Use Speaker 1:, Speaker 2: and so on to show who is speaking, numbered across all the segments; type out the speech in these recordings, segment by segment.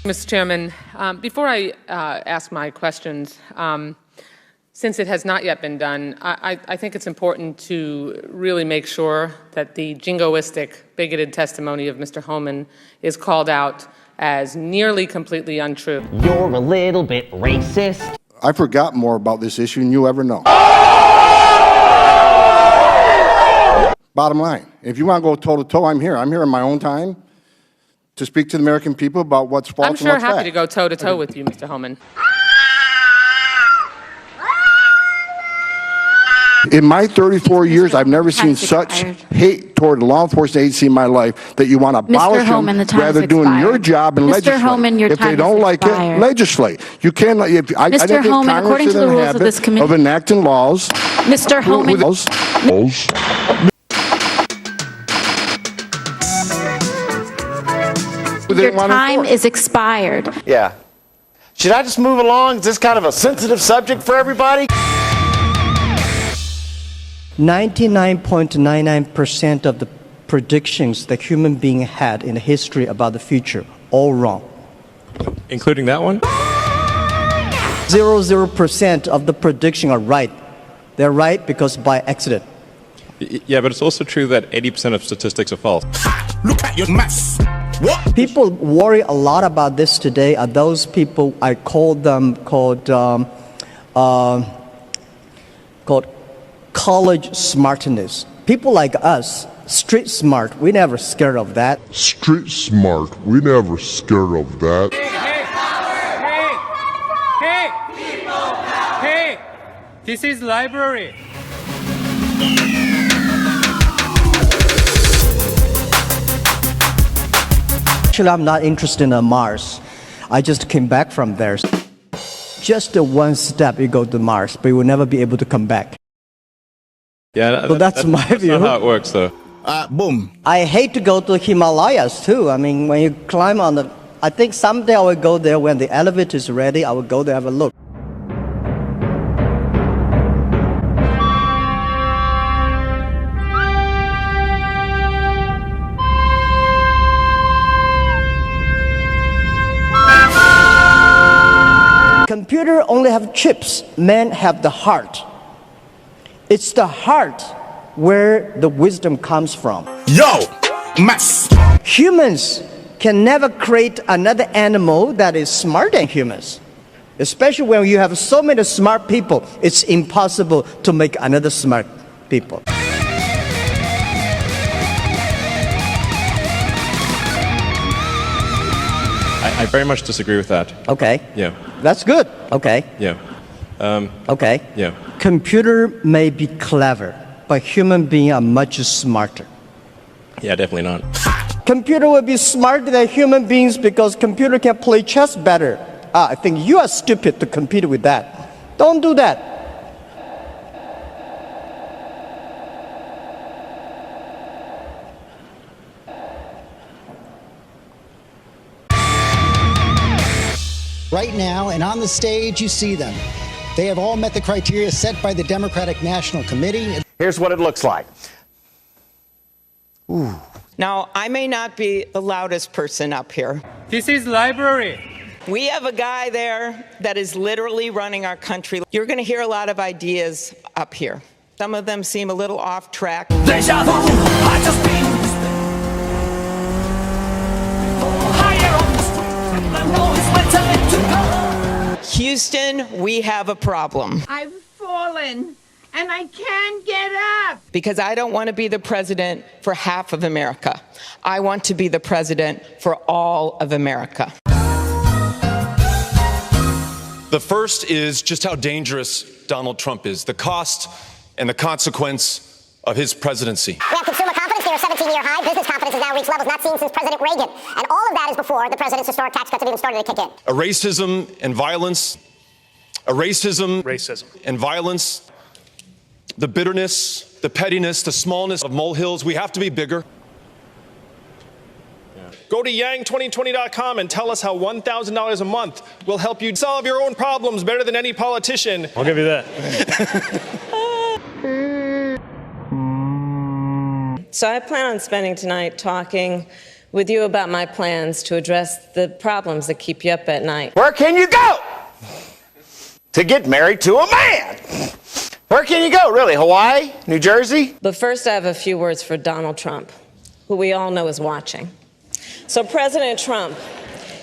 Speaker 1: Mr. Chairman, before I ask my questions, since it has not yet been done, I think it's important to really make sure that the jingoistic, bigoted testimony of Mr. Homan is called out as nearly completely untrue.
Speaker 2: You're a little bit racist.
Speaker 3: I forgot more about this issue than you ever know. Bottom line, if you want to go toe-to-toe, I'm here. I'm here in my own time to speak to the American people about what's false and what's fact.
Speaker 1: I'm sure happy to go toe-to-toe with you, Mr. Homan.
Speaker 3: In my 34 years, I've never seen such hate toward a law enforcement agency in my life that you want to abolish them rather than doing your job and legislate. If they don't like it, legislate. You can't. I think Congress
Speaker 4: according to the rules of this committee,
Speaker 3: of enacting laws.
Speaker 4: Mr. Homan. Your time is expired.
Speaker 2: Yeah. Should I just move along? Is this kind of a sensitive subject for everybody?
Speaker 5: 99.99% of the predictions that human being had in history about the future, all wrong.
Speaker 6: Including that one?
Speaker 5: 0% of the prediction are right. They're right because by accident.
Speaker 6: Yeah, but it's also true that 80% of statistics are false.
Speaker 7: Look at your maths. What?
Speaker 5: People worry a lot about this today are those people, I call them, called college smartness. People like us, street smart, we never scared of that.
Speaker 8: Street smart, we never scared of that.
Speaker 9: Hey! This is library.
Speaker 5: Actually, I'm not interested in Mars. I just came back from there. Just one step, you go to Mars, but you will never be able to come back.
Speaker 6: Yeah,
Speaker 5: so that's my view.
Speaker 6: That's not how it works, though.
Speaker 5: Boom. I hate to go to Himalayas, too. I mean, when you climb on the... I think someday I will go there when the elevator is ready. I will go there, have a look. Computer only have chips. Men have the heart. It's the heart where the wisdom comes from.
Speaker 7: Yo, maths.
Speaker 5: Humans can never create another animal that is smarter than humans. Especially when you have so many smart people, it's impossible to make another smart people.
Speaker 6: I very much disagree with that.
Speaker 5: Okay.
Speaker 6: Yeah.
Speaker 5: That's good. Okay.
Speaker 6: Yeah.
Speaker 5: Okay.
Speaker 6: Yeah.
Speaker 5: Computer may be clever, but human beings are much smarter.
Speaker 6: Yeah, definitely not.
Speaker 5: Computer will be smarter than human beings because computer can play chess better. I think you are stupid to compete with that. Don't do that.
Speaker 10: Right now, and on the stage, you see them. They have all met the criteria set by the Democratic National Committee.
Speaker 2: Here's what it looks like.
Speaker 11: Ooh. Now, I may not be the loudest person up here.
Speaker 9: This is library.
Speaker 11: We have a guy there that is literally running our country. You're going to hear a lot of ideas up here. Some of them seem a little off track.
Speaker 7: Deja vu, I just been higher on the street. I know it's my time to go.
Speaker 11: Houston, we have a problem.
Speaker 12: I've fallen and I can't get up.
Speaker 11: Because I don't want to be the president for half of America. I want to be the president for all of America.
Speaker 13: The first is just how dangerous Donald Trump is, the cost and the consequence of his presidency.
Speaker 14: We have consumer confidence near a 17-year high. Business confidence has now reached levels not seen since President Reagan. And all of that is before the president's historic tax cuts have even started to kick in.
Speaker 13: A racism and violence, and violence, the bitterness, the pettiness, the smallness of molehills. We have to be bigger.
Speaker 15: Go to yang2020.com and tell us how $1,000 a month will help you solve your own problems better than any politician.
Speaker 16: I'll give you that.
Speaker 17: So I plan on spending tonight talking
Speaker 16: with you about my plans to address the problems that keep you up at night.
Speaker 2: Where can you go to get married to a man? Where can you go, really? Hawaii? New Jersey?
Speaker 16: But first, I have a few words for Donald Trump, who we all know is watching. So, President Trump,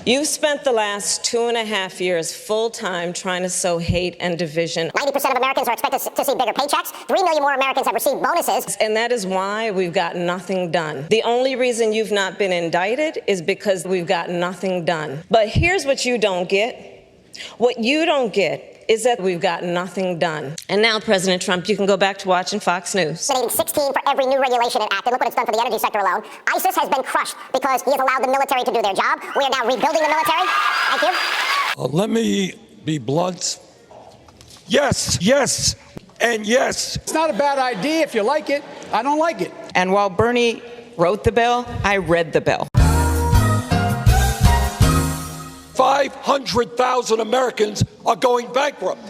Speaker 16: you've spent the last 2.5 years full-time trying to sow hate and division.
Speaker 14: 90% of Americans are expected to see bigger paychecks. 3 million more Americans have received bonuses.
Speaker 16: And that is why we've got nothing done. The only reason you've not been indicted is because we've got nothing done. But here's what you don't get. What you don't get is that we've got nothing done. And now, President Trump, you can go back to watching Fox News.
Speaker 14: 16 for every new regulation enacted. Look what it's done for the energy sector alone. ISIS has been crushed because he has allowed the military to do their job. We are now rebuilding the military. Thank you.
Speaker 17: Let me be blunt. Yes, yes, and yes.
Speaker 9: It's not a bad idea if you like it. I don't like it.
Speaker 11: And while Bernie wrote the bill, I read the bill.
Speaker 17: 500,000 Americans are going bankrupt.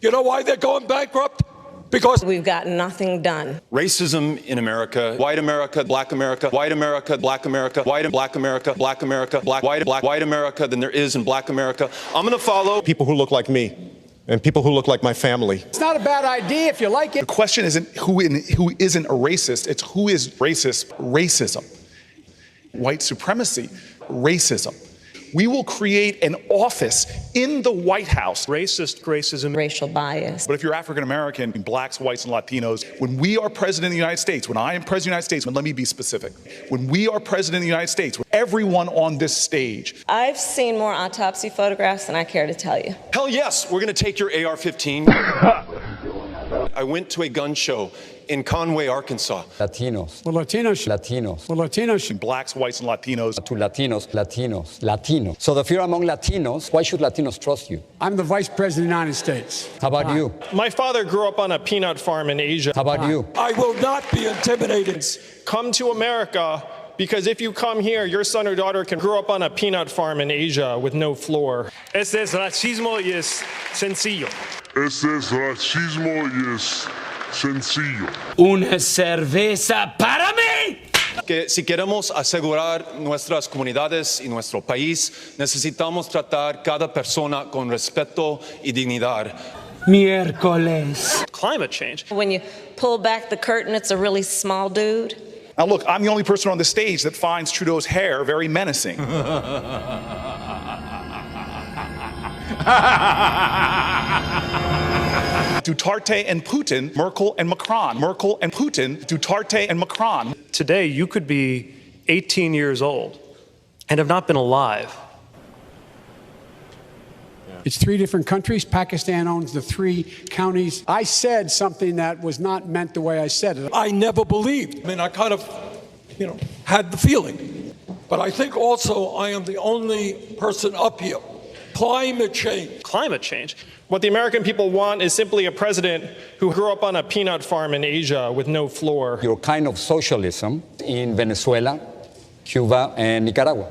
Speaker 17: You know why they're going bankrupt? Because
Speaker 16: we've got nothing done.
Speaker 13: Racism in America, white America, black America, white America, black America, white and black America, black America, white America than there is in black America. I'm going to follow
Speaker 15: people who look like me and people who look like my family.
Speaker 9: It's not a bad idea if you like it.
Speaker 18: The question isn't who isn't a racist, it's who is racist. Racism. White supremacy, racism. We will create an office in the White House.
Speaker 15: Racist, racism,
Speaker 16: racial bias.
Speaker 18: But if you're African American, blacks, whites, and Latinos, when we are president of the United States, when I am president of the United States, let me be specific. When we are president of the United States, everyone on this stage.
Speaker 16: I've seen more autopsy photographs than I care to tell you.
Speaker 13: Hell yes, we're going to take your AR-15. I went to a gun show in Conway, Arkansas.
Speaker 19: Latinos.
Speaker 9: Well, Latinos.
Speaker 19: Latinos.
Speaker 9: Well, Latinos.
Speaker 18: Blacks, whites, and Latinos.
Speaker 19: To Latinos. Latinos. Latinos. So if you're among Latinos, why should Latinos trust you?
Speaker 9: I'm the Vice President of the United States.
Speaker 19: How about you?
Speaker 15: My father grew up on a peanut farm in Asia.
Speaker 19: How about you?
Speaker 17: I will not be intimidated.
Speaker 15: Come to America, because if you come here, your son or daughter can grow up on a peanut farm in Asia with no floor.
Speaker 20: Ese es racismo y es sencillo.
Speaker 8: Ese es racismo y es sencillo.
Speaker 9: Una cerveza para mí.
Speaker 13: Que si queremos asegurar nuestras comunidades y nuestro país, necesitamos tratar cada persona con respeto y dignidad.
Speaker 9: Miércoles.
Speaker 15: Climate change.
Speaker 16: When you pull back the curtain, it's a really small dude.
Speaker 18: Now look, I'm the only person on the stage that finds Trudeau's hair very menacing. Duterte and Putin, Merkel and Macron. Merkel and Putin, Duterte and Macron.
Speaker 20: Today, you could be 18 years old and have not been alive.
Speaker 9: It's 3 different countries. Pakistan owns the 3 counties. I said something that was not meant the way I said it.
Speaker 17: I never believed. I mean, I kind of, had the feeling. But I think also I am the only person up here. Climate change.
Speaker 15: Climate change. What the American people want is simply a president who grew up on a peanut farm in Asia with no floor.
Speaker 19: Your kind of socialism in Venezuela, Cuba, and Nicaragua.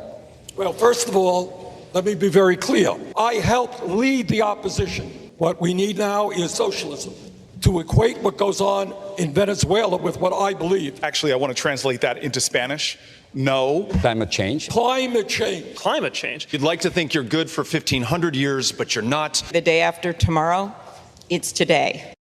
Speaker 17: Well, first of all, let me be very clear. I helped lead the opposition. What we need now is socialism. To equate what goes on in Venezuela with what I believe.
Speaker 18: Actually, I want to translate that into Spanish. No.
Speaker 19: Climate change.
Speaker 17: Climate change.
Speaker 15: Climate change.
Speaker 13: You'd like to think you're good for 1,500 years, but you're not.
Speaker 11: The day after tomorrow, it's today.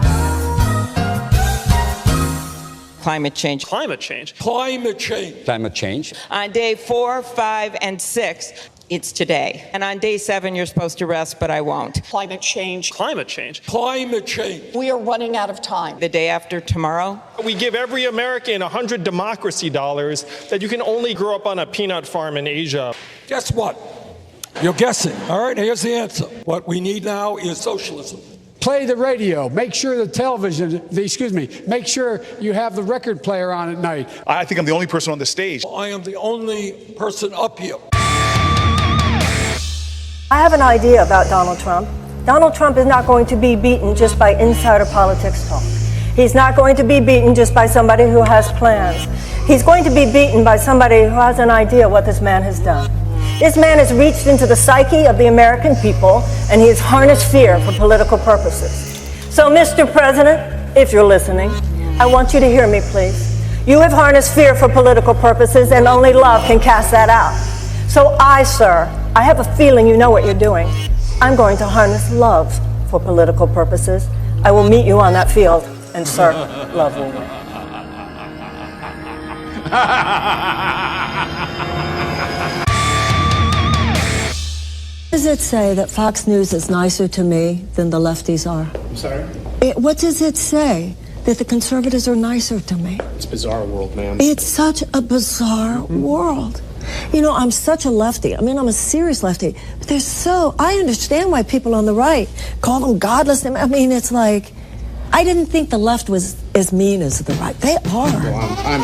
Speaker 11: Climate change.
Speaker 15: Climate change.
Speaker 17: Climate change.
Speaker 19: Climate change.
Speaker 11: On day 4, 5, and 6, it's today. And on day 7, you're supposed to rest, but I won't.
Speaker 12: Climate change.
Speaker 15: Climate change.
Speaker 17: Climate change.
Speaker 12: We are running out of time.
Speaker 11: The day after tomorrow.
Speaker 15: We give every American $100 democracy dollars that you can only grow up on a peanut farm in Asia.
Speaker 17: Guess what? You're guessing. All right, here's the answer. What we need now is socialism.
Speaker 9: Play the radio. Make sure the television, make sure you have the record player on at night.
Speaker 18: I think I'm the only person on the stage.
Speaker 17: I am the only person up here.
Speaker 21: I have an idea about Donald Trump. Donald Trump is not going to be beaten just by insider politics talk. He's not going to be beaten just by somebody who has plans. He's going to be beaten by somebody who has an idea what this man has done. This man has reached into the psyche of the American people, and he has harnessed fear for political purposes. So, Mr. President, if you're listening, I want you to hear me, please. You have harnessed fear for political purposes, and only love can cast that out. So sir, I have a feeling you know what you're doing. I'm going to harness love for political purposes. I will meet you on that field, and sir, love will win.
Speaker 1: Does it say that Fox News is nicer to me than the lefties are?
Speaker 22: I'm sorry?
Speaker 1: What does it say? That the conservatives are nicer to me?
Speaker 22: It's a bizarre world, man.
Speaker 1: It's such a bizarre world. You know, I'm such a lefty. I mean, I'm a serious lefty. But I understand why people on the right call them godless. I mean, it's like, I didn't think the left was as mean as the right. They are.
Speaker 22: Well, I'm